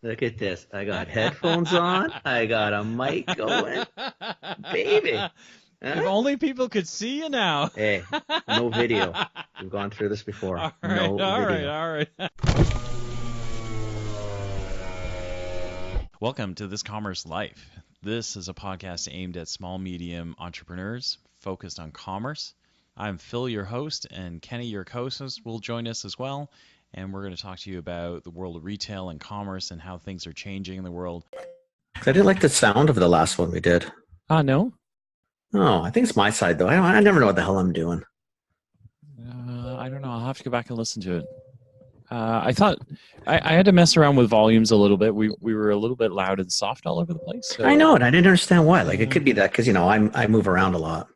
Look at this. I got headphones on. I got a mic going. Baby. If Huh? only people could see you now. Hey, no video. We've gone through this before. All right, No all right, video. all right. Welcome to This Commerce Life. This is a podcast aimed at small, medium entrepreneurs focused on commerce. I'm Phil, your host, and Kenny, your co-host, will join us as well. And we're going to talk to you about the world of retail and commerce and how things are changing in the world. I didn't like the sound of the last one we did. No. Oh, I think it's my side though. I never know what the hell I'm doing. I don't know. I'll have to go back and listen to it. I thought I had to mess around with volumes a little bit. We were a little bit loud and soft all over the place. So, I know it. I didn't understand why. Like it could be that because I move around a lot.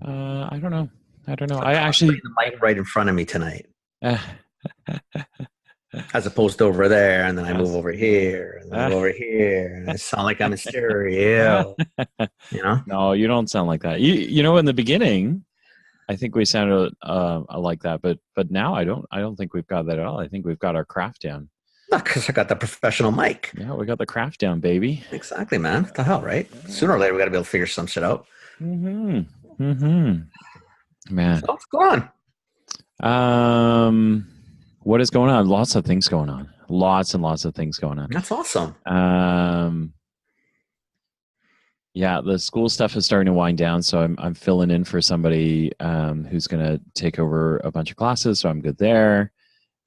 I don't know. So I I'm actually. putting the mic right in front of me tonight, Uh, as opposed to over there, and then I move yes. over here, and then I go over here, and I sound like I'm in stereo. You know? No, you don't sound like that. You know, in the beginning, I think we sounded like that, but now I don't think we've got that at all. I think we've got our craft down. Not because I got the professional mic. Yeah, we got the craft down, baby. Exactly, man. What the hell, right? Sooner or later, we got to be able to figure some shit out. Man. So what's going on? What is going on? Lots of things going on. Lots and lots of things going on. That's awesome. Yeah, the school stuff is starting to wind down, so I'm filling in for somebody who's going to take over a bunch of classes, so I'm good there.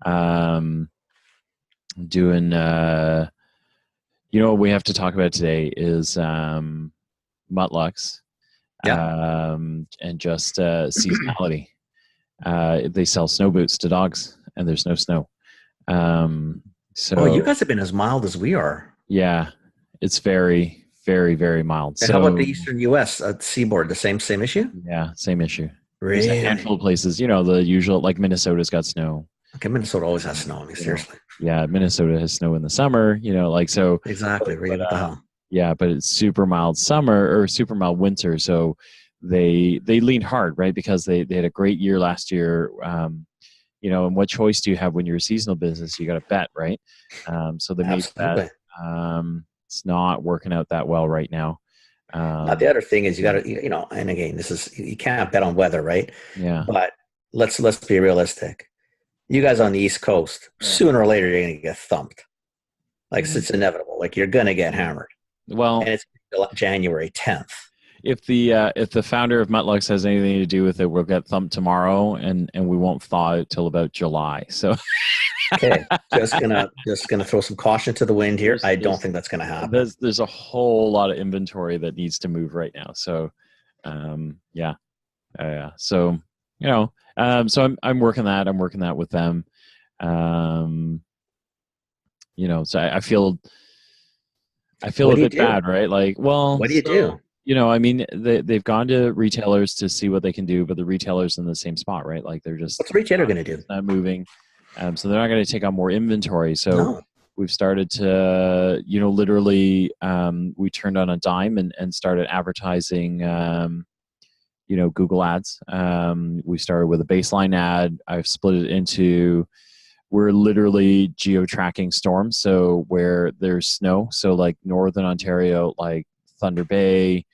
Doing, what we have to talk about today is mutlux, and just seasonality. They sell snow boots to dogs, and there's no snow. So you guys have been as mild as we are. Yeah, it's very, very, very mild. And so, how about the eastern U.S. Seaboard? The same issue? Yeah, same issue. Really? There's a handful of places, the usual, like Minnesota's got snow. Okay, Minnesota always has snow. I mean, seriously. Yeah, Minnesota has snow in the summer, so. Exactly. What the hell? Yeah, but it's super mild summer or super mild winter. So they leaned hard, right? Because they had a great year last year. And what choice do you have when you're a seasonal business? You got to bet, right? So they made that. It's not working out that well right now. Now, the other thing is you got to, and again, you can't bet on weather, right? Yeah. But let's be realistic. You guys on the East Coast, sooner or later, you're going to get thumped. Like, it's inevitable. Like, you're going to get hammered. Well, and it's January 10th. If the founder of Mutlux has anything to do with it, we'll get thumped tomorrow, and we won't thaw it till about July. So, okay, just gonna throw some caution to the wind here. I don't think that's gonna happen. There's a whole lot of inventory that needs to move right now. So, yeah. So, so I'm working that. I'm working that with them. So I feel a bit bad, right? Like, well, what do you do? I mean, they've gone to retailers to see what they can do, but the retailer's in the same spot, right? Like, they're just... What's the retailer going to do? Not moving. So they're not going to take on more inventory. So we've started to, literally, we turned on a dime and started advertising, Google ads. We started with a baseline ad. I've split it into... We're literally geo-tracking storms. So where there's snow, so like Northern Ontario, like Thunder Bay,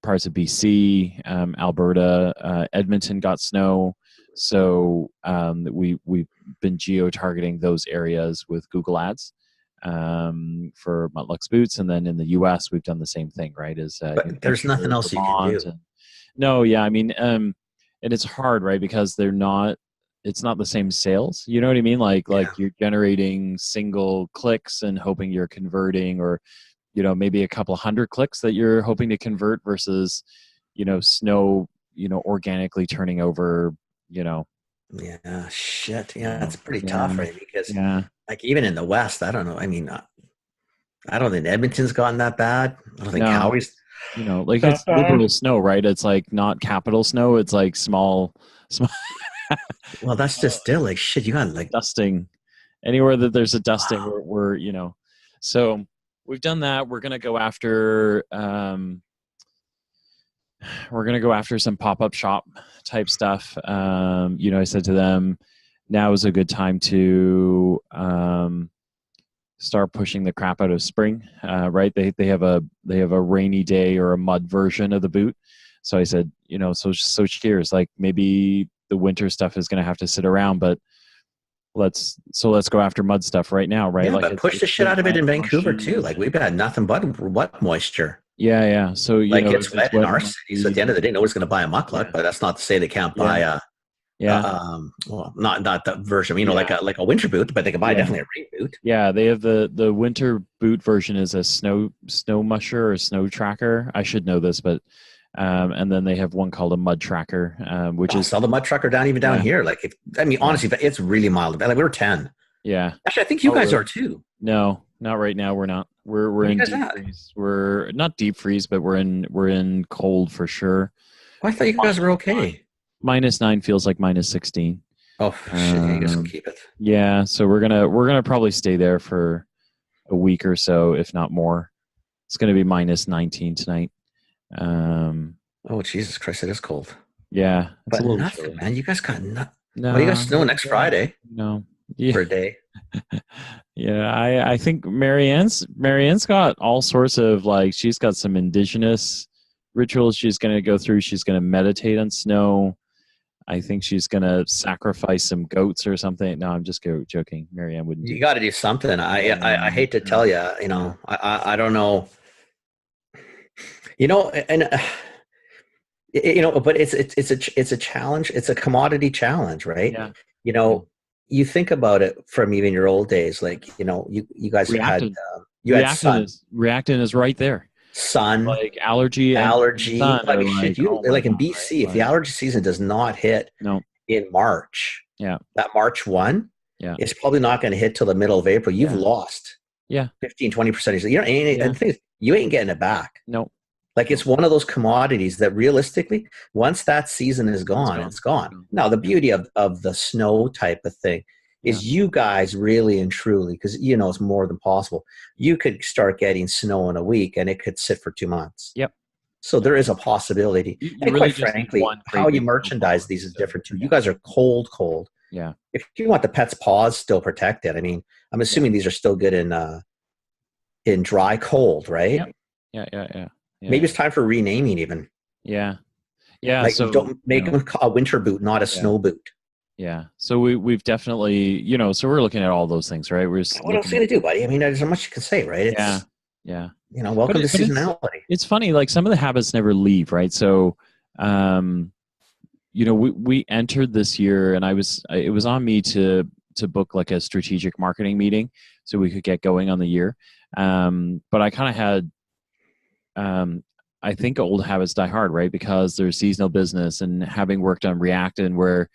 parts of BC, Alberta, Edmonton got snow. So we've been geo-targeting those areas with Google Ads for Mutlux boots. And then in the US, we've done the same thing, right? But there's nothing else you can do. No, yeah. I mean, and it's hard, right? Because it's not the same sales. You know what I mean? Like you're generating single clicks and hoping you're converting, or, maybe a couple hundred clicks that you're hoping to convert versus, snow, organically turning over, Yeah, shit. Yeah, that's pretty tough, right? Because like even in the West, I don't know. I mean, I don't think Edmonton's gotten that bad. I don't think Calgary's. Like it's liberal snow, right? It's like not capital snow. It's like small. Well, that's just still like shit. You got like dusting anywhere that there's a dusting. Wow. We're so we've done that. We're gonna go after some pop-up shop type stuff. I said to them, now is a good time to start pushing the crap out of spring, right? They have a rainy day or a mud version of the boot. So I said, so cheers. Like maybe the winter stuff is going to have to sit around, but let's go after mud stuff right now, right? Yeah, like but push the shit out of it in Vancouver too. Like we've had nothing but wet moisture. Yeah. So it's wet in our city. So at the end of the day, nobody's going to buy a muckluck, but that's not to say they can't buy a. Well, not that version. Like a winter boot, but they can buy definitely a rain boot. Yeah, they have the winter boot version is a snow musher or snow tracker. I should know this, but and then they have one called a mud tracker, which is sell the mud tracker down here. Like honestly, it's really mild. Like we were 10. Yeah. Actually, I think you guys are too. No, not right now. We're not. We're in deep freeze. We're not deep freeze, but we're in cold for sure. I thought you guys were okay. -9 feels like -16. Oh shit! You guys will keep it. Yeah, so we're gonna probably stay there for a week or so, if not more. It's gonna be -19 tonight. Oh Jesus Christ! It is cold. Yeah, but nothing, man. You guys got nothing. No, well, you guys snow next Friday. No, for a day. Yeah, I think Marianne's got all sorts of she's got some indigenous rituals she's going to go through. She's going to meditate on snow. I think she's going to sacrifice some goats or something. No, I'm just joking. Marianne wouldn't. You got to do something. I hate to tell you, I don't know. But it's a challenge. It's a commodity challenge, right? Yeah. You think about it from even your old days, you guys Reactin. had sun. Reactin is right there. Sun, like allergy. Sun, in BC, right? If the allergy season does not hit in March, that March 1, it's probably not going to hit till the middle of April. You've lost 15-20%. And the thing is, you ain't getting it back. No. It's one of those commodities that realistically, once that season is gone, it's gone. Now, the beauty of the snow type of thing is you guys really and truly, because it's more than possible, you could start getting snow in a week and it could sit for 2 months. Yep. So there is a possibility. And really, quite frankly, how you merchandise these is different too. You guys are cold. Yeah. If you want the pet's paws still protected, I'm assuming these are still good in dry cold, right? Yep. Yeah. Maybe it's time for renaming even. Yeah. So don't make them a winter boot, not a snow boot. Yeah. So we've definitely, so we're looking at all those things, right? We're just what else are you going to do, buddy? There's not much you can say, right? Yeah. Welcome to seasonality. It's funny, some of the habits never leave, right? So, we entered this year and it was on me to book a strategic marketing meeting so we could get going on the year. But I kind of had, I think old habits die hard, right? Because there's seasonal business and having worked on Reactin, where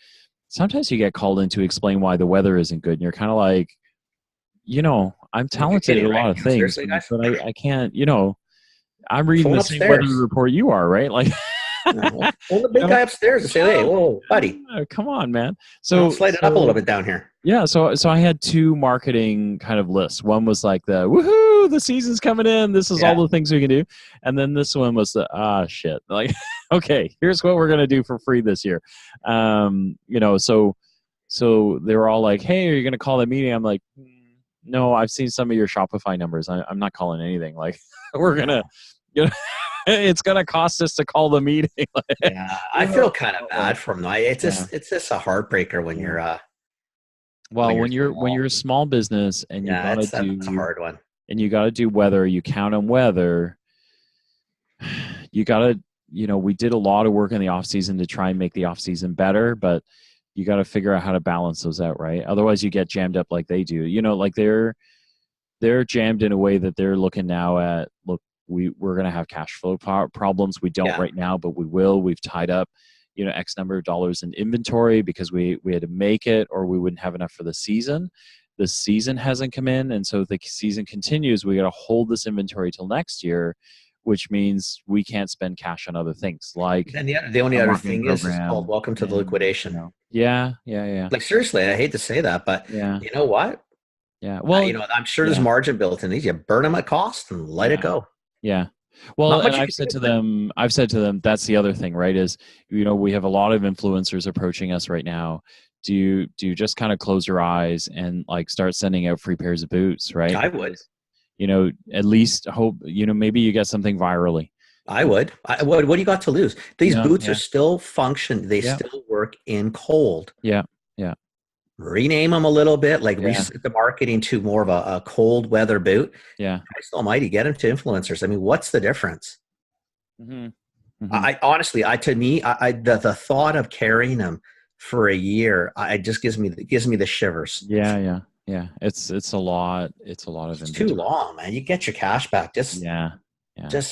sometimes you get called in to explain why the weather isn't good. And you're kind of like, I'm talented at a lot of things, but I can't, I'm reading the same weather report you are, right? The big guy upstairs and say, hey, whoa, buddy. Come on, man. So slide it up a little bit down here. Yeah. So I had 2 marketing kind of lists. One was the woohoo, the season's coming in. This is all the things we can do. And then this one was shit. Okay, here's what we're going to do for free this year. So they were all like, hey, are you going to call that meeting? I'm like, no, I've seen some of your Shopify numbers. I'm not calling anything. We're going to, it's going to cost us to call the meeting. I feel kind of bad for them. It's just a heartbreaker when you're when you're a small business and you gotta that's a hard one. And you gotta do weather. You count on weather. You gotta, we did a lot of work in the off season to try and make the off season better, but you got to figure out how to balance those out, right? Otherwise, you get jammed up like they do. They're jammed in a way that they're looking now at. Look, we're gonna have cash flow problems. We don't right now, but we will. We've tied up X number of dollars in inventory because we had to make it or we wouldn't have enough for the season. The season hasn't come in. And so if the season continues, we got to hold this inventory till next year, which means we can't spend cash on other things. And the only other thing is called welcome to the liquidation. Yeah. Seriously, I hate to say that, but you know what? Yeah. Well, I'm sure there's margin built in these. You burn them at cost and let it go. Yeah. Well, and I've said to them, that's the other thing, right? Is, we have a lot of influencers approaching us right now do you just kind of close your eyes and like start sending out free pairs of boots, right? I would. At least hope, maybe you get something virally. I would. What do you got to lose? These boots yeah. are still function. They still work in cold. Yeah. Rename them a little bit, like reset the marketing to more of a cold weather boot. Yeah. Christ almighty, get them to influencers. I mean, what's the difference? Mm-hmm. I honestly, to me, the thought of carrying them for a year, it just gives me the shivers. Yeah. It's a lot. It's a lot of. It's too long, man. You get your cash back. Just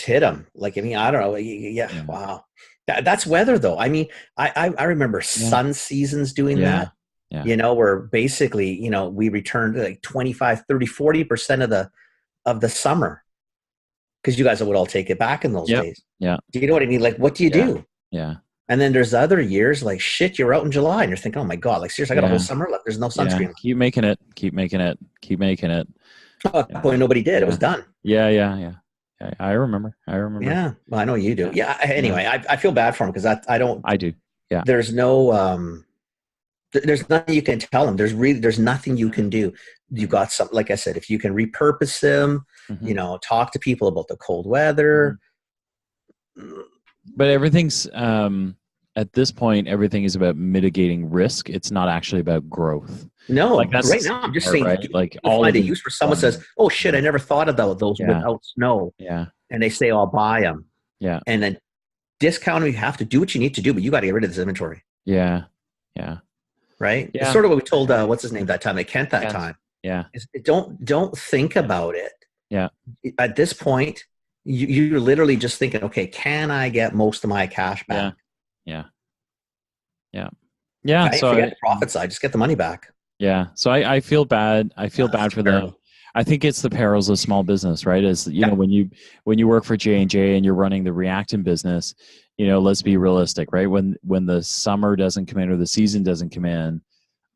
hit them. Like, I mean, I don't know. Yeah. Wow. That's weather, though. I mean, I remember sun seasons doing that. Yeah. Where basically, we returned like 25, 30, 40% of the summer, because you guys would all take it back in those days. Yeah. Do you know what I mean? Like, what do you do? Yeah. And then there's other years like, shit, you're out in July and you're thinking, oh my God, like seriously, I got a whole summer left. There's no sunscreen. Yeah. Keep making it. Oh, at that point, nobody did. It was done. Yeah. I remember. Yeah. Well, I know you do. Yeah. Anyway, I feel bad for him because I do. Yeah. There's no, there's nothing you can tell them. There's nothing you can do. You've got something, like I said, if you can repurpose them, talk to people about the cold weather. But everything's, at this point, everything is about mitigating risk. It's not actually about growth. No, like that's right now I'm just saying, right? Like all find a use for someone says, "Oh shit, I never thought of those without snow." Yeah, and they say, "I'll buy them." Yeah, and then discount them. You have to do what you need to do, but you got to get rid of this inventory. Yeah. Right. Yeah. It's sort of what we told what's his name that time at Kent that time. Yeah. Don't think about it. Yeah. At this point, you're literally just thinking, okay, can I get most of my cash back? Yeah. So forget the profit side, just get the money back. Yeah. So I feel bad. I feel bad for them. I think it's the perils of small business, right? As know, when you work for J&J and you're running the reactant business, let's be realistic, right? When the summer doesn't come in or the season doesn't come in,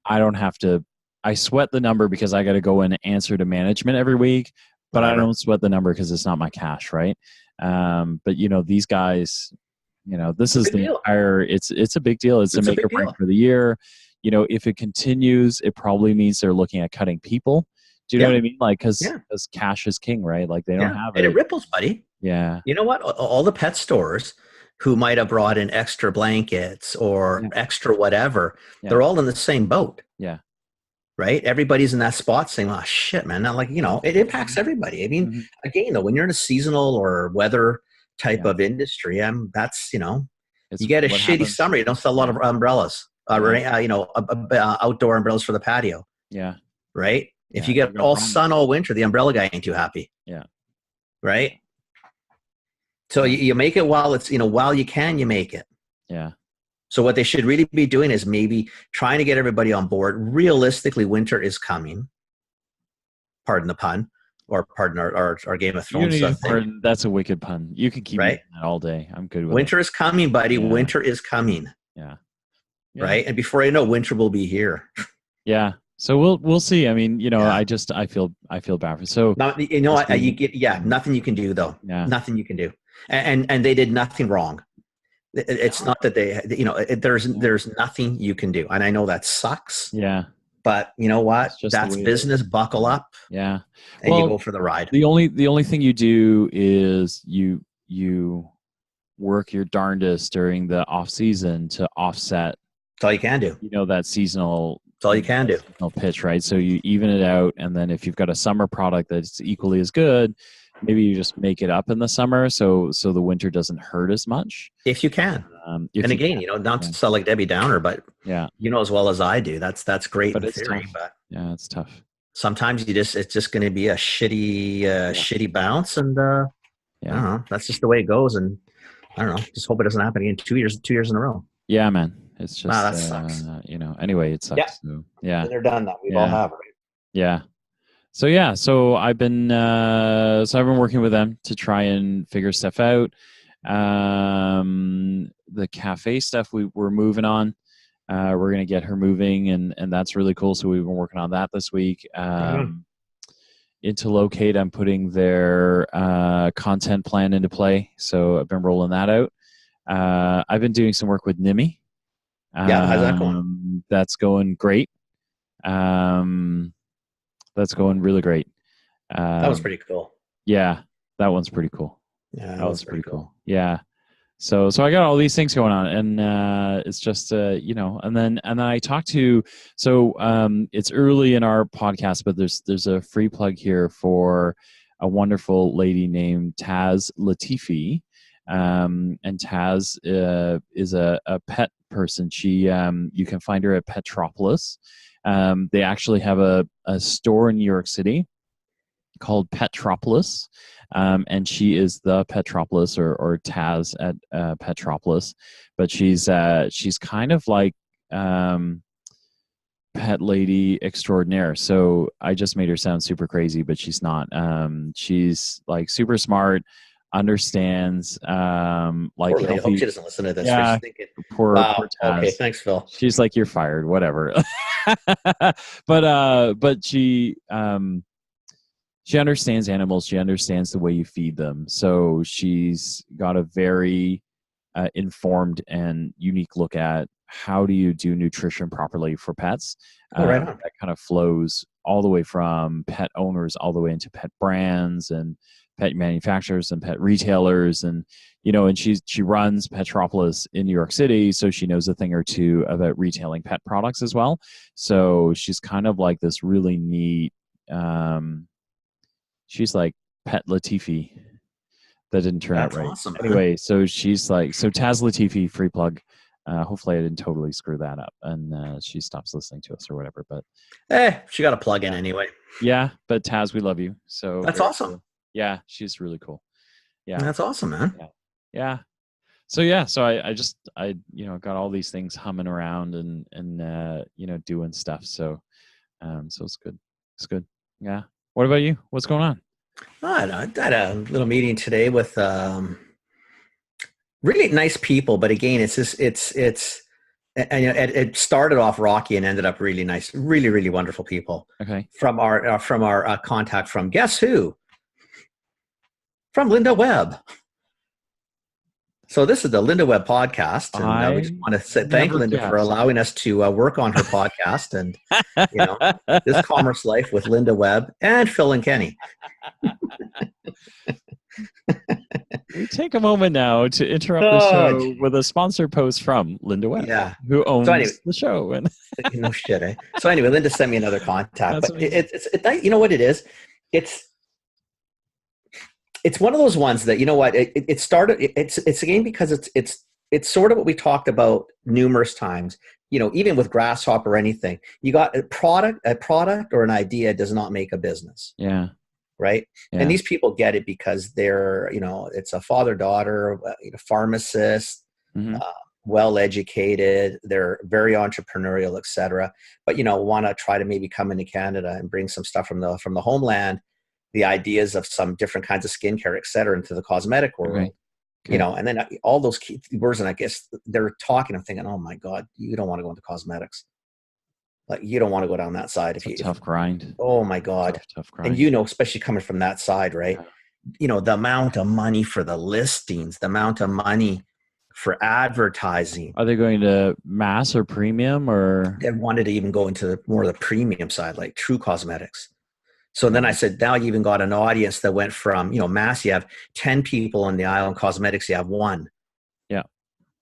I sweat the number because I got to go and answer to management every week, but I don't sweat the number because it's not my cash, right? But these guys, this is the entire, it's a big deal. It's a make or break for the year. If it continues, it probably means they're looking at cutting people. Do you know what I mean? Like, because cash is king, right? Like they don't have it. And it ripples, buddy. Yeah. You know what? All the pet stores who might have brought in extra blankets or extra whatever, they're all in the same boat. Yeah. Right? Everybody's in that spot saying, oh, shit, man. Not like, it impacts everybody. I mean, again, though, when you're in a seasonal or weather type of industry, that's, you get a shitty summer. You don't sell a lot of umbrellas, outdoor umbrellas for the patio. Yeah. Right? If you get all sun all winter, the umbrella guy ain't too happy. Yeah. Right? So you make it while it's, while you can, you make it. Yeah. So what they should really be doing is maybe trying to get everybody on board. Realistically, winter is coming. Pardon the pun, or pardon our Game of Thrones stuff. That's a wicked pun. You can keep that all day. I'm good with it. Winter is coming, buddy. Yeah. Winter is coming. Yeah. Right? And before you know, winter will be here. Yeah. So we'll see. I mean, I feel bad for. So nothing you can do though. Yeah. Nothing you can do. And they did nothing wrong. It's not that there's nothing you can do. And I know that sucks. Yeah. But you know what? That's business. Buckle up. Yeah. And you go for the ride. The only thing you do is you work your darndest during the off season to offset. That's all you can do. That seasonal. That's all you can do. Pitch, right? So you even it out, and then if you've got a summer product that's equally as good, maybe you just make it up in the summer, so the winter doesn't hurt as much. If you can. Not to sell like Debbie Downer, but as well as I do, that's great in theory. But it's tough. Sometimes it's just going to be a shitty bounce, and I don't know. That's just the way it goes, and I don't know. Just hope it doesn't happen again 2 years in a row. Yeah, man. It's just that sucks. Anyway, it sucks. Yeah. So, yeah. They're done now. We all have, right? Yeah. So I've been working with them to try and figure stuff out. The cafe stuff we're moving on. We're gonna get her moving, and that's really cool. So we've been working on that this week. Into Locate, I'm putting their content plan into play. So I've been rolling that out. I've been doing some work with Nimi. Yeah, how's that going? That's going great. That's going really great. That was pretty cool. Yeah, that one's pretty cool. Yeah, That was pretty cool. Yeah. So I got all these things going on, and it's just and then I talked to. So it's early in our podcast, but there's a free plug here for a wonderful lady named Taz Latifi, and Taz is a pet person. She you can find her at Petropolis. They actually have a store in New York City called Petropolis, and she is the Petropolis or Taz at Petropolis, but she's kind of like pet lady extraordinaire. So I just made her sound super crazy, but she's not. She's like super smart, understands like I hope she doesn't listen to this. Yeah, poor Taz. Okay, thanks, Phil. She's like, you're fired, whatever. but she understands animals. She understands the way you feed them. So she's got a very informed and unique look at how do you do nutrition properly for pets. Right on. That kind of flows all the way from pet owners all the way into pet brands and pet manufacturers and pet retailers. And, and she runs Petropolis in New York City. So she knows a thing or two about retailing pet products as well. So she's kind of like this really neat, she's like Pet Latifi. That didn't turn out right. Awesome, anyway, so she's like, so Taz Latifi, free plug. Hopefully I didn't totally screw that up and she stops listening to us or whatever. But she got a plug in anyway. Yeah, but Taz, we love you. So that's awesome. Cool. Yeah, she's really cool. Yeah, that's awesome, man. Yeah. So I got all these things humming around and doing stuff. So it's good. It's good. Yeah. What about you? What's going on? I had a little meeting today with really nice people, but again, it started off rocky and ended up really nice, really, really wonderful people. Okay. From our contact from guess who? From Linda Webb. So this is the Linda Webb podcast, and we just want to thank Linda for allowing us to work on her podcast and this Commerce Life with Linda Webb and Phil and Kenny. We take a moment now to interrupt the show with a sponsor post from Linda Webb, who owns the show. And no shit, eh? So anyway, Linda sent me another contact, but it's you know what it is? It's one of those ones that, it started, it's again, because it's sort of what we talked about numerous times, even with Grasshopper or anything, you got a product or an idea does not make a business. Yeah. Right. Yeah. And these people get it because they're, it's a father-daughter, pharmacist, well-educated, they're very entrepreneurial, et cetera, but, want to try to maybe come into Canada and bring some stuff from the homeland, the ideas of some different kinds of skincare, et cetera, into the cosmetic world, right. Okay. And then all those key words, and I guess they're talking, I'm thinking, oh my God, you don't want to go into cosmetics. Like you don't want to go down that side. It's a tough grind. Oh my God. Tough grind. And especially coming from that side, right? Yeah. The amount of money for the listings, the amount of money for advertising. Are they going to mass or premium or? They wanted to even go into more of the premium side, like true cosmetics. So then I said, now you even got an audience that went from, mass, you have 10 people on the aisle, and cosmetics, you have 1. Yeah.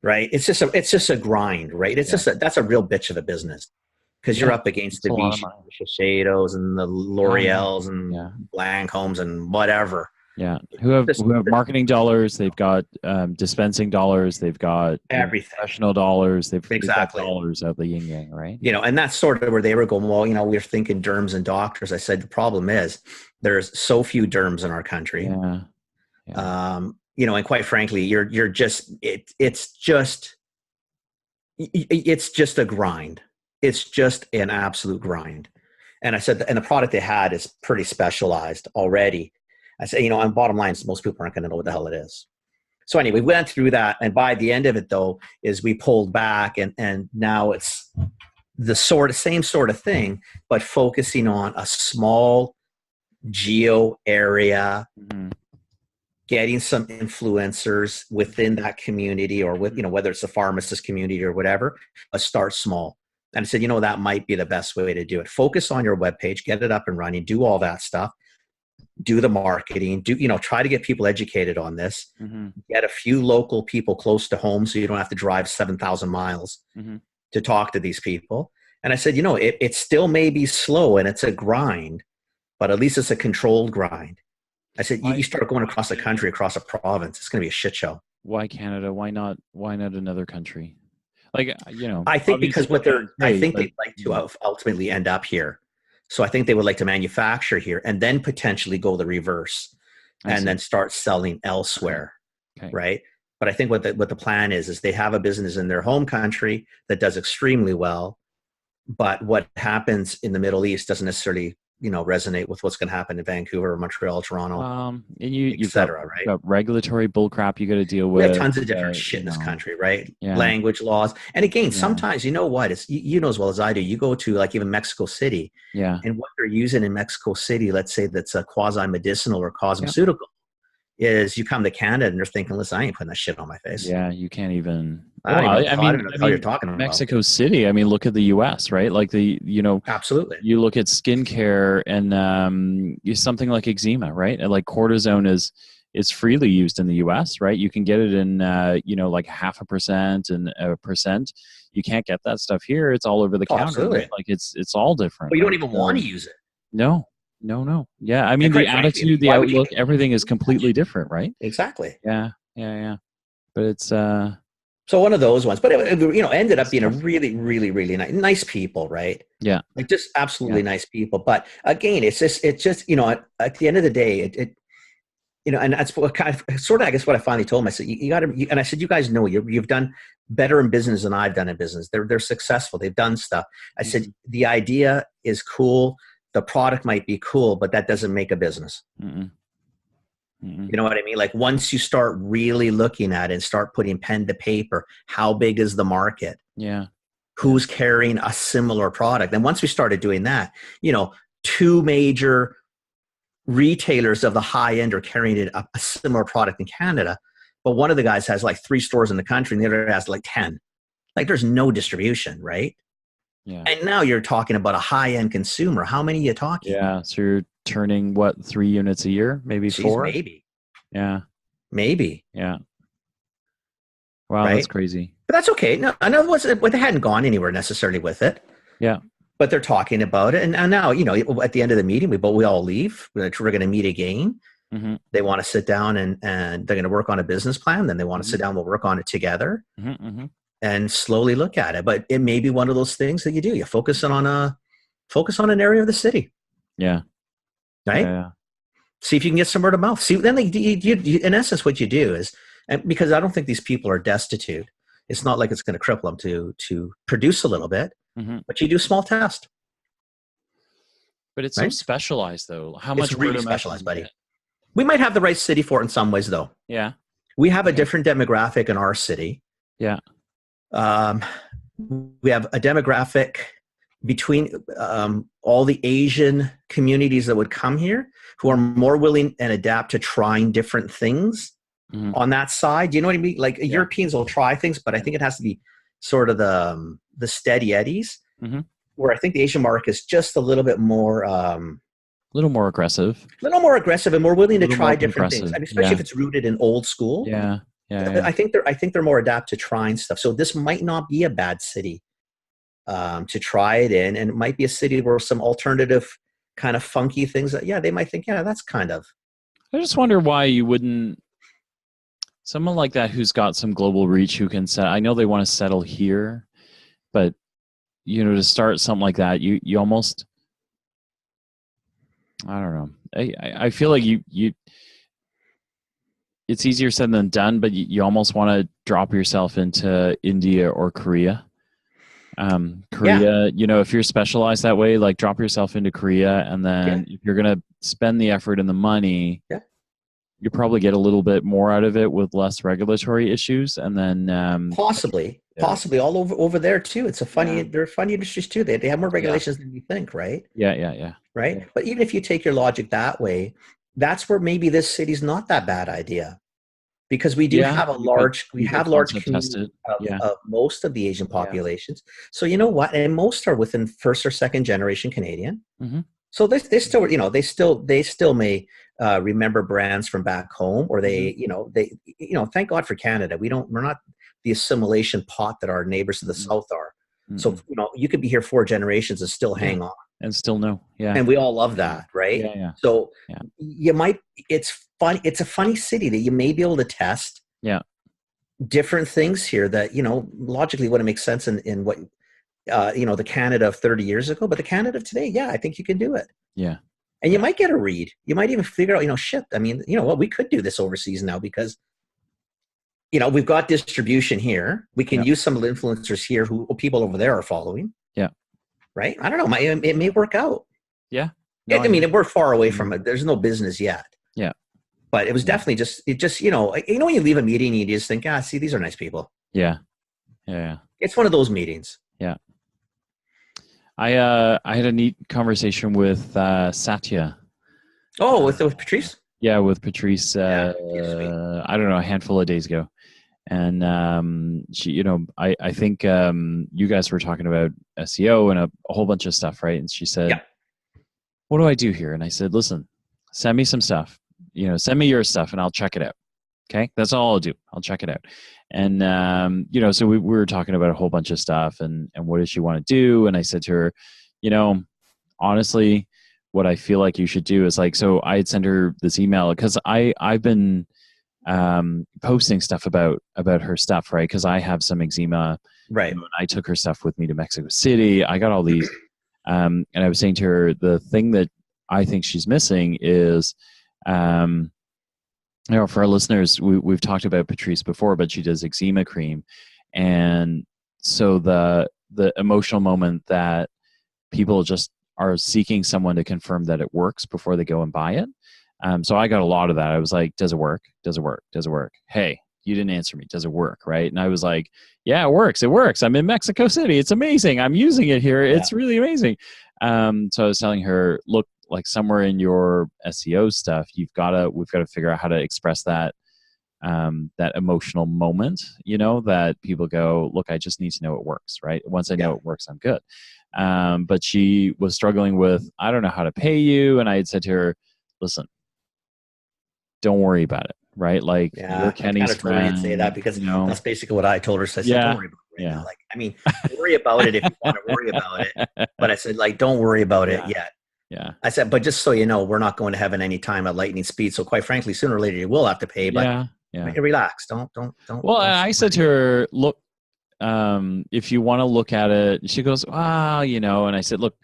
Right. It's just a grind, right? That's a real bitch of a business because you're up against the Vichy, Shiseidos and the L'Oreals and Lancomes and whatever. Yeah. Who have marketing dollars. They've got dispensing dollars. They've got everything. Professional dollars. They've got dollars out the yin yang, right? And that's sort of where they were going, well, we're thinking derms and doctors. I said, the problem is there's so few derms in our country. Yeah. And quite frankly, you're just, it's just a grind. It's just an absolute grind. And I said, and the product they had is pretty specialized already. I said, on bottom line, most people aren't going to know what the hell it is. So anyway, we went through that. And by the end of it, though, is we pulled back and now it's the same sort of thing, but focusing on a small geo area getting some influencers within that community, or with, whether it's a pharmacist community or whatever, start small. And I said, that might be the best way to do it. Focus on your webpage, get it up and running, do all that stuff, do the marketing, try to get people educated on this, get a few local people close to home so you don't have to drive 7,000 miles to talk to these people. And I said, it still may be slow and it's a grind, but at least it's a controlled grind. I said, you start going across the country, across a province, it's going to be a shit show. Why Canada? Why not another country? Like, I think because I think they'd like to ultimately end up here. So I think they would like to manufacture here and then potentially go the reverse and then start selling elsewhere. Okay. Right. But I think what the plan is they have a business in their home country that does extremely well. But what happens in the Middle East doesn't necessarily, resonate with what's going to happen in Vancouver, Montreal, Toronto, and you've got, right? You've got regulatory bullcrap you got to deal with. We have tons of different shit in this country, right? Yeah. Language laws, and again, sometimes it's you know as well as I do. You go to like even Mexico City, and what they're using in Mexico City, let's say that's a quasi medicinal or cosmeceutical, is you come to Canada and they're thinking, listen, I ain't putting that shit on my face. Yeah, you can't even. I don't know how you're talking about Mexico City. I mean, look at the U.S., right? Like absolutely. You look at skincare and something like eczema, right? And like cortisone is freely used in the U.S., right? You can get it in like 0.5% and 1%. You can't get that stuff here. It's all over the counter. Absolutely. Right? Like it's all different. But you don't even want to use it. No. Yeah, I mean the attitude, the outlook, everything is completely different, right? Exactly. Yeah. But it's so one of those ones, but it ended up being a really, really, really nice people, right? Yeah, like just absolutely nice people. But again, it's just at the end of the day, and that's what kind of sort of I guess what I finally told them. I said you got to, and I said you guys know you've done better in business than I've done in business. They're successful. They've done stuff. I said the idea is cool. The product might be cool, but that doesn't make a business. You know what I mean? Like once you start really looking at it and start putting pen to paper, how big is the market? Yeah. Who's carrying a similar product? And once we started doing that, two major retailers of the high end are carrying a similar product in Canada, but one of the guys has like 3 stores in the country and the other has like 10. Like there's no distribution, right? Yeah. And now you're talking about a high-end consumer. How many are you talking? Yeah. So you're turning 3 units a year, maybe 4? Maybe. Yeah. Maybe. Yeah. Wow, right? That's crazy. But that's okay. No, I know they hadn't gone anywhere necessarily with it. Yeah. But they're talking about it. And now, at the end of the meeting, we all leave. We're going to meet again. They want to sit down and they're going to work on a business plan. Then they want to sit down. We'll work on it together. And slowly look at it. But it may be one of those things that you do. You focus on an area of the city. Yeah. Right? Yeah. See if you can get some word of mouth. See, then you, in essence, what you do is, and because I don't think these people are destitute, it's not like it's going to cripple them to produce a little bit, but you do a small test. But it's so specialized, though. How much it's really specialized, buddy. We might have the right city for it in some ways, though. Yeah. We have a different demographic in our city. Yeah. We have a demographic between all the Asian communities that would come here who are more willing and adapt to trying different things on that side. You know what I mean? Like Europeans will try things, but I think it has to be sort of the steady eddies, where I think the Asian market is just a little bit more little more aggressive, and more willing to try different things. I mean, especially if it's rooted in old school. Yeah. I think they're more adept to trying stuff. So this might not be a bad city to try it in, and it might be a city where some alternative kind of funky things that they might think that's kind of. I just wonder why you wouldn't. Someone like that who's got some global reach who can set. I know they want to settle here, but to start something like that, you almost. I don't know. I feel like you. It's easier said than done, but you almost want to drop yourself into India or Korea. If you're specialized that way, like drop yourself into Korea, and then if you're going to spend the effort and the money, you probably get a little bit more out of it with less regulatory issues, and then possibly all over there too. It's they're funny industries too. They have more regulations than you think, right? Yeah. Right. But even if you take your logic that way, that's where maybe this city's not that bad idea, because we do Yeah, have you could large concept test communities it. Yeah, of most of the Asian yeah. populations. So you know what? And most are within first or second generation Canadian. Hmm. So they still, they still may remember brands from back home, or Hmm. thank God for Canada. We're not the assimilation pot that our neighbors to the Hmm. south are. So, Hmm. you could be here 4 generations and still Yeah, hang on. and still no. Yeah, And we all love that, right? yeah, yeah, So yeah, you might, it's fun. It's a funny city that you may be able to test yeah, different things here that, logically wouldn't make sense in what, the Canada of 30 years ago, but the Canada of today, yeah, I think you can do it. yeah, And you yeah, might get a read. You might even figure out, shit, I mean, what, we could do this overseas now because, we've got distribution here. We can yeah, use some of the influencers here who people over there are following, yeah, right? I don't know. It may work out. yeah. No, I mean, agree. we're far away Mhm. from it. There's no business yet. Yeah, But it was yeah, definitely when you leave a meeting, you just think, see, these are nice people. yeah, yeah, It's one of those meetings. yeah. I had a neat conversation with Satya. Oh, with Patrice? Yeah, with Patrice. Yeah, she's sweet. I don't know, a handful of days ago, and she, I think you guys were talking about SEO and a whole bunch of stuff, right? And she said, Yeah. "What do I do here?" And I said, "Listen, send me some stuff. Send me your stuff, and I'll check it out. Okay, that's all I'll do. I'll check it out." And so we were talking about a whole bunch of stuff, and what does she want to do? And I said to her, honestly, what I feel like you should do is so I had sent her this email because I've been posting stuff about her stuff, right? Because I have some eczema, Right. and I took her stuff with me to Mexico City. I got all these, and I was saying to her, the thing that I think she's missing is, for our listeners, we've talked about Patrice before, but she does eczema cream, and so the emotional moment that people just are seeking someone to confirm that it works before they go and buy it. So I got a lot of that. I was like, does it work? Does it work? Does it work? Hey, you didn't answer me. Does it work? Right? And I was like, yeah, it works. It works. I'm in Mexico City. It's amazing. I'm using it here. Yeah. It's really amazing. So I was telling her, look, somewhere in your SEO stuff, we've got to figure out how to express that emotional moment, that people go, look, I just need to know it works, right? Once I know it works, I'm good. But she was struggling with, I don't know how to pay you. And I had said to her, listen, don't worry about it, right? You're Kenny's friend. I kind of told her you'd say that because that's basically what I told her. So I said, don't worry about it right now. I mean, worry about it if you want to worry about it. But I said, don't worry about it yet. Yeah. I said, but just so you know, we're not going to heaven any time at lightning speed. So quite frankly, sooner or later you will have to pay. But relax. Don't. Well, I said to her, look, if you want to look at it, she goes, wow, and I said, look,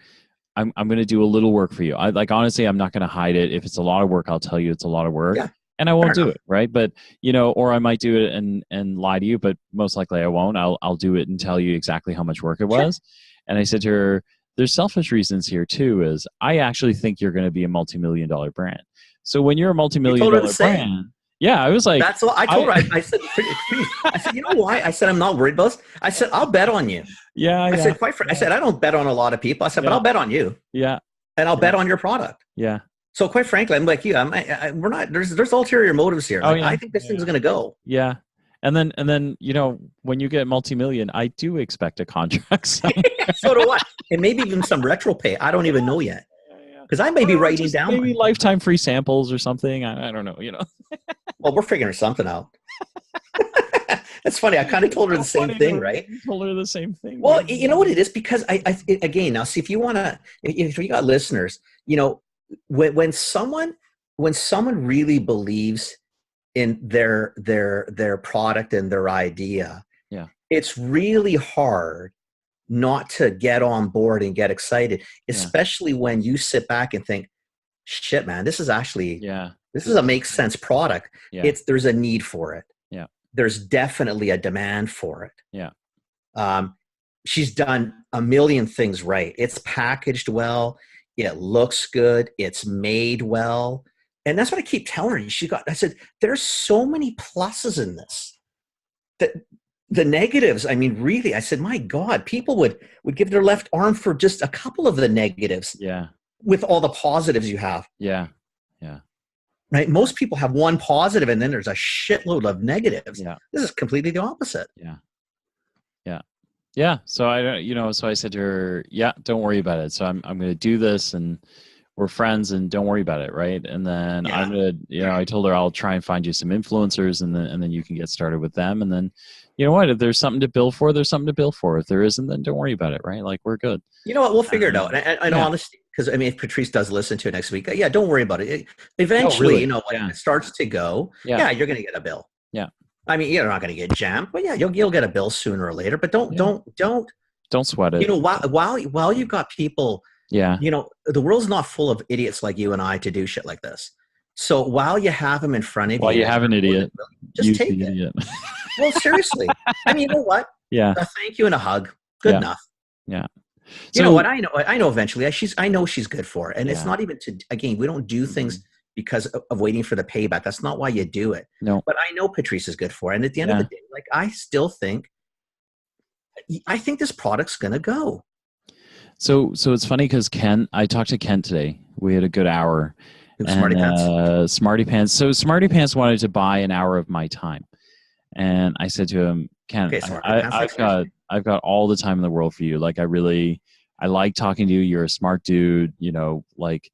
I'm going to do a little work for you. Honestly, I'm not going to hide it. If it's a lot of work, I'll tell you it's a lot of work, and I won't do it, right? But or I might do it and lie to you, but most likely I won't. I'll do it and tell you exactly how much work it was. And I said to her, there's selfish reasons here too. Is I actually think you're going to be a multi-million-dollar brand. So when you're a multi-million-dollar brand. Yeah, I was like, that's what I told her. I said, I said, you know why? I said, I'm not worried about this. I said, I'll bet on you. Yeah. I said, I said, I don't bet on a lot of people. I said, but I'll bet on you. Yeah. And I'll bet on your product. Yeah. So quite frankly, I'm like you. We're not. There's ulterior motives here. I think this thing's going to go. Yeah. And then when you get multi-million, I do expect a contract. So do I. And maybe even some retro pay. I don't even know yet. Because I may be writing down maybe lifetime free samples or something. I don't know. Well, we're figuring something out. That's funny. I kind of told her the same thing, right? You told her the same thing. Well, you know what it is, because again, now see, if you got listeners, when someone really believes in their product and their idea, it's really hard not to get on board and get excited, especially when you sit back and think, shit, man, this is actually, this is a makes sense product. There's a need for it. Yeah. There's definitely a demand for it. Yeah. She's done a million things right. It's packaged well. It looks good. It's made well. And that's what I keep telling her. I said, there's so many pluses in this that the negatives, I mean, really, I said, my God, people would give their left arm for just a couple of the negatives. Yeah. With all the positives you have. Yeah. Yeah. right? Most people have one positive and then there's a shitload of negatives. Yeah. This is completely the opposite. Yeah. Yeah. Yeah. So I said to her, yeah, don't worry about it. So I'm going to do this, and we're friends, and don't worry about it. Right. And then I'm going to, I told her I'll try and find you some influencers, and then you can get started with them. And then, you know what, if there's something to bill for, there's something to bill for. If there isn't, then don't worry about it. Right. Like, we're good. You know what? We'll figure it out. And honestly, because I mean, if Patrice does listen to it next week, yeah, don't worry about it. Eventually, really? you know, when it starts to go, you're going to get a bill. Yeah. I mean, you're not going to get jammed, but yeah, you'll get a bill sooner or later. But don't sweat it. You know, while you've got people, you know, the world's not full of idiots like you and I to do shit like this. So while you have them in front of you, while you have an idiot, just take it. Idiot. Well, seriously. I mean, you know what? Yeah. A thank you and a hug. Good enough. Yeah. You know what? I know eventually I know she's good for it. And it's not even again, we don't do things because of waiting for the payback. That's not why you do it. No. But I know Patrice is good for it. And at the end of the day, like, I think this product's going to go. So it's funny because I talked to Kent today. We had a good hour. Smarty Pants. Smarty Pants. So Smarty Pants wanted to buy an hour of my time. And I said to him, Kent, I've got all the time in the world for you. Like, I like talking to you. You're a smart dude, you know, like,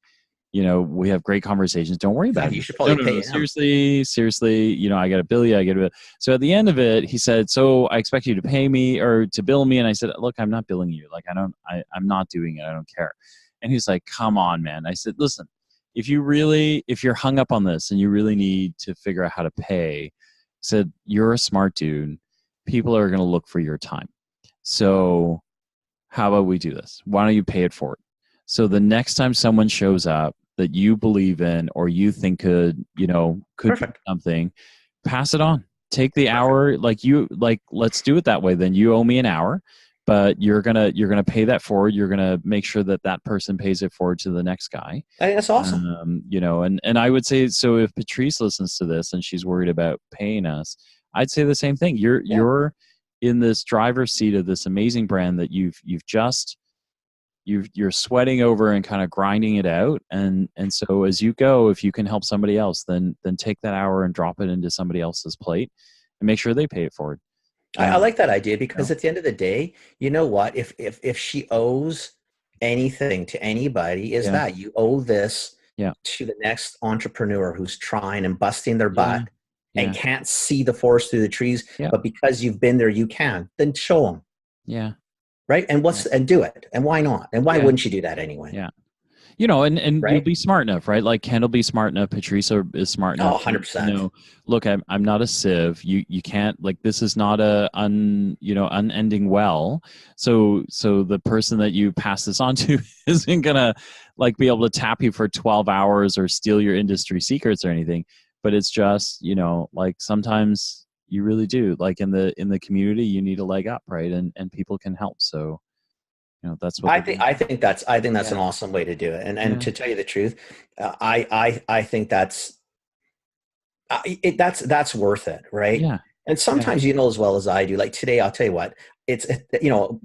you know, we have great conversations. Don't worry about it. You should probably pay him. Seriously, you know, I got to bill you. So at the end of it, he said, so I expect you to pay me or to bill me. And I said, look, I'm not billing you. Like, I'm not doing it. I don't care. And he's like, come on, man. I said, listen, if you're hung up on this and you really need to figure out how to pay, said, you're a smart dude. People are going to look for your time. So how about we do this? Why don't you pay it forward? So the next time someone shows up that you believe in or you think could do something, pass it on. Take the hour, let's do it that way. Then you owe me an hour, but you're gonna pay that forward. You're gonna make sure that person pays it forward to the next guy. I think that's awesome. You know, and I would say, so if Patrice listens to this and she's worried about paying us, I'd say the same thing. You're in this driver's seat of this amazing brand that you're sweating over and kind of grinding it out. And so as you go, if you can help somebody else, then take that hour and drop it into somebody else's plate and make sure they pay it forward. I like that idea because at the end of the day, you know what, if she owes anything to anybody, is that you owe this to the next entrepreneur who's trying and busting their butt and can't see the forest through the trees, but because you've been there, you can. Then show them. Yeah. Right. And and do it. And why not? And why wouldn't you do that anyway? Yeah. You know, and you'll be smart enough, right? Like, Ken will be smart enough. Patrice is smart enough. 100%. You know, look, I'm not a sieve. You can't, like, this is not unending well. So the person that you pass this on to isn't gonna, like, be able to tap you for 12 hours or steal your industry secrets or anything. But it's just, you know, like, sometimes you really do. Like, in the community, you need a leg up, right? And people can help. So, you know, that's what I think that's an awesome way to do it. And to tell you the truth, I think that's worth it, right? Yeah. And sometimes you know as well as I do. Like today, I'll tell you what, it's, you know,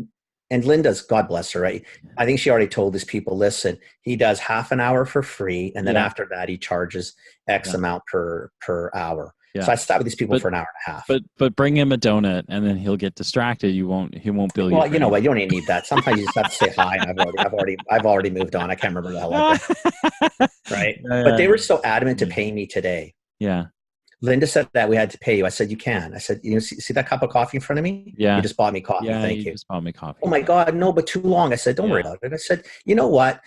and Linda's, God bless her, right? I think she already told these people, listen, he does half an hour for free, and then after that he charges X amount per hour. Yeah. So I sat with these people for an hour and a half. But bring him a donut, and then he'll get distracted. He won't bill you. Well, you know what? You don't even need that. Sometimes you just have to say hi. And I've already moved on. I can't remember the hell I did. Right? But they were so adamant to pay me today. Yeah. Linda said that we had to pay you. I said, you can. I said, you know, see that cup of coffee in front of me? Yeah. You just bought me coffee. Yeah, Thank you. Just bought me coffee. Oh my God, no, but too long. I said, don't worry about it. I said, you know what?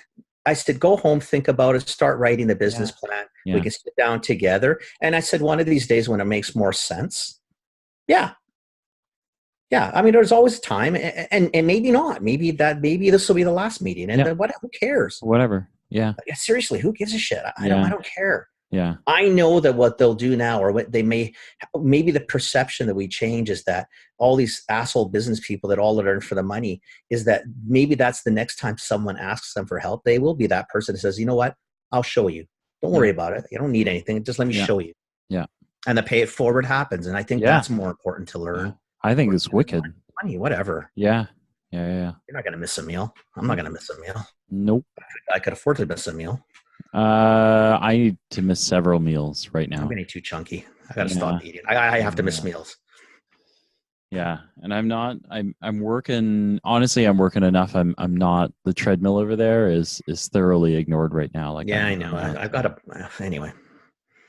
I said, go home, think about it, start writing the business plan. We can sit down together. And I said, one of these days when it makes more sense. Yeah. I mean, there's always time, and maybe not. Maybe this will be the last meeting. And who cares? Whatever. Yeah. Seriously, who gives a shit? I don't care. Yeah. I know that what they'll do now, or what they maybe the perception that we change is that all these asshole business people that all learn for the money, is that maybe that's the next time someone asks them for help, they will be that person that says, you know what, I'll show you. Don't worry about it. You don't need anything. Just let me show you. Yeah. And the pay it forward happens. And I think that's more important to learn. I think it's wicked. Money, whatever. Yeah. You're not going to miss a meal. I'm not going to miss a meal. Nope. I could afford to miss a meal. I need to miss several meals right I'm now. getting too chunky. I got to Yeah. stop eating. I have to miss Yeah. meals. Yeah, and I'm not. I'm working. Honestly, I'm working enough. I'm not. The treadmill over there is thoroughly ignored right now. Like Yeah, I I'm know. not. I've got to. Anyway,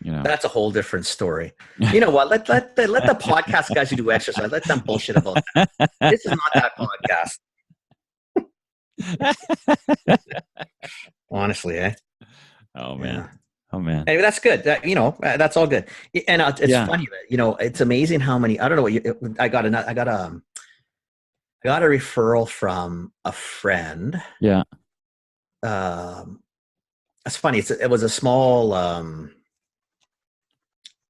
You know. that's a whole different story. You know what? Let the podcast guys who do exercise, let them bullshit about that. This is not that podcast. Honestly, eh? Oh man. Yeah. Oh man. Anyway, that's good. That's all good. And it's Yeah. funny that it's amazing how many. I don't know what I got a referral from a friend. Yeah. Um, it's funny. It was a small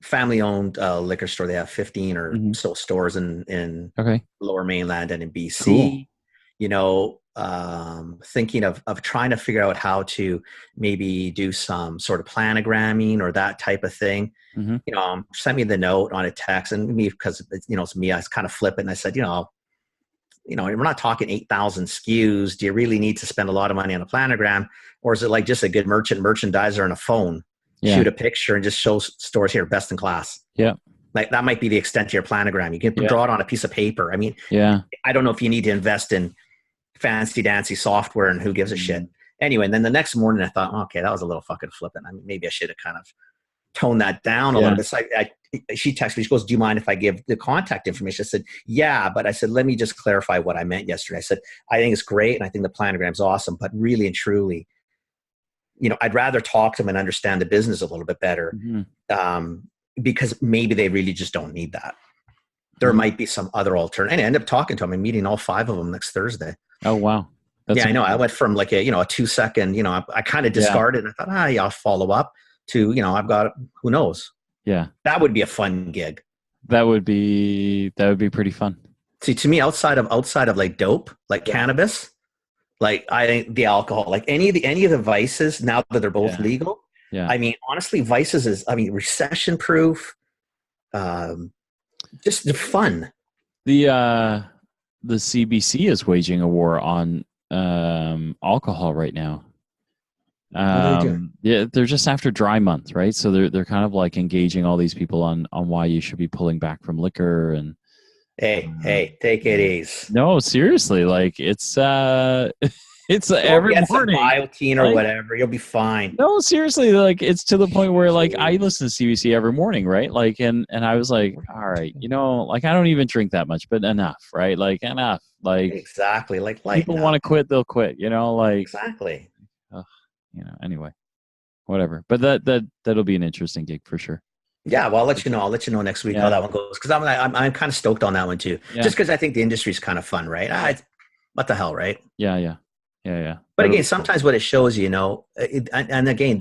family-owned liquor store. They have 15 or Hmm. so stores in Okay. Lower Mainland and in Cool. BC. Thinking of trying to figure out how to maybe do some sort of planogramming or that type of thing. Hmm. Sent me the note on a text, and me because it's me. I was kind of flippant, and I said, we're not talking 8,000 SKUs. Do you really need to spend a lot of money on a planogram, or is it like just a good merchandiser on a phone? Yeah. Shoot a picture and just show stores here, best in class. Yeah. Like that might be the extent of your planogram. You can Yeah. draw it on a piece of paper. I mean, Yeah. I don't know if you need to invest in fancy dancy software and who gives a shit. Anyway, and then the next morning I thought, okay, that was a little fucking flippant. I mean, maybe I should have kind of toned that down a Yeah. little bit. So she texted me, she goes, do you mind if I give the contact information? I said, yeah, but I said, let me just clarify what I meant yesterday. I said, I think it's great. And I think the planogram's awesome, but really and truly, I'd rather talk to them and understand the business a little bit better. Because maybe they really just don't need that. There might be some other alternative. And I ended up talking to them and meeting all 5 of them next Thursday. Oh wow. I know. I went from like a 2-second, I kind of discarded. I thought, I'll follow up to, I've got, who knows? Yeah. That would be a fun gig. That would be pretty fun. See, to me, outside of like dope, like cannabis, like I think the alcohol, like any of the vices, now that they're both legal. Yeah. I mean, honestly, vices is, recession proof. Just fun. The CBC is waging a war on alcohol right now. What are they doing? Yeah, they're just after dry month, right? So they're kind of like engaging all these people on why you should be pulling back from liquor and hey, take it easy. No, seriously, like it's every get morning some biotin or whatever, you'll be fine. No, seriously, like it's to the point where like I listen to CBC every morning, right? Like and I was like, all right, like I don't even drink that much, but enough, right? Like enough. Like exactly. Like people want to quit, they'll quit, like exactly. Anyway. Whatever. But that'll be an interesting gig for sure. Yeah, well, I'll let you know. I'll let you know next week how that one goes, because I'm kind of stoked on that one too. Just because I think the industry is kind of fun, right? What the hell, right? Yeah. But again, sometimes what it shows, and again,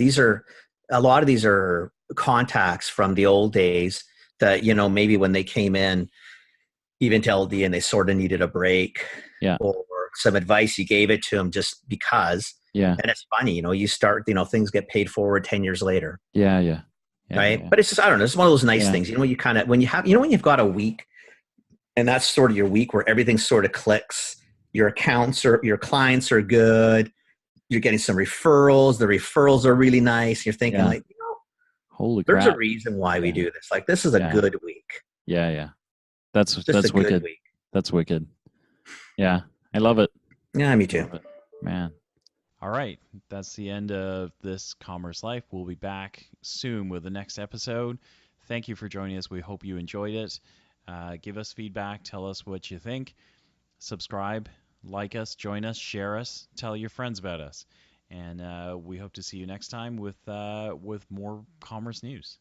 a lot of these are contacts from the old days that maybe when they came in, even to LD, and they sort of needed a break, or some advice, you gave it to them just because. Yeah. And it's funny, you start, things get paid forward 10 years later. Yeah. Right. Yeah. But it's just, I don't know, it's one of those nice things, you kind of, when you've got a week, and that's sort of your week where everything sort of clicks, your clients are good, you're getting some referrals, the referrals are really nice. You're thinking like, holy crap. There's a reason why we do this. Like, this is a good week. Yeah. That's wicked. Good week. That's wicked. Yeah. I love it. Yeah, me too. Man. All right. That's the end of this Commerce Life. We'll be back soon with the next episode. Thank you for joining us. We hope you enjoyed it. Give us feedback. Tell us what you think. Subscribe, like us, join us, share us, tell your friends about us. And we hope to see you next time with more commerce news.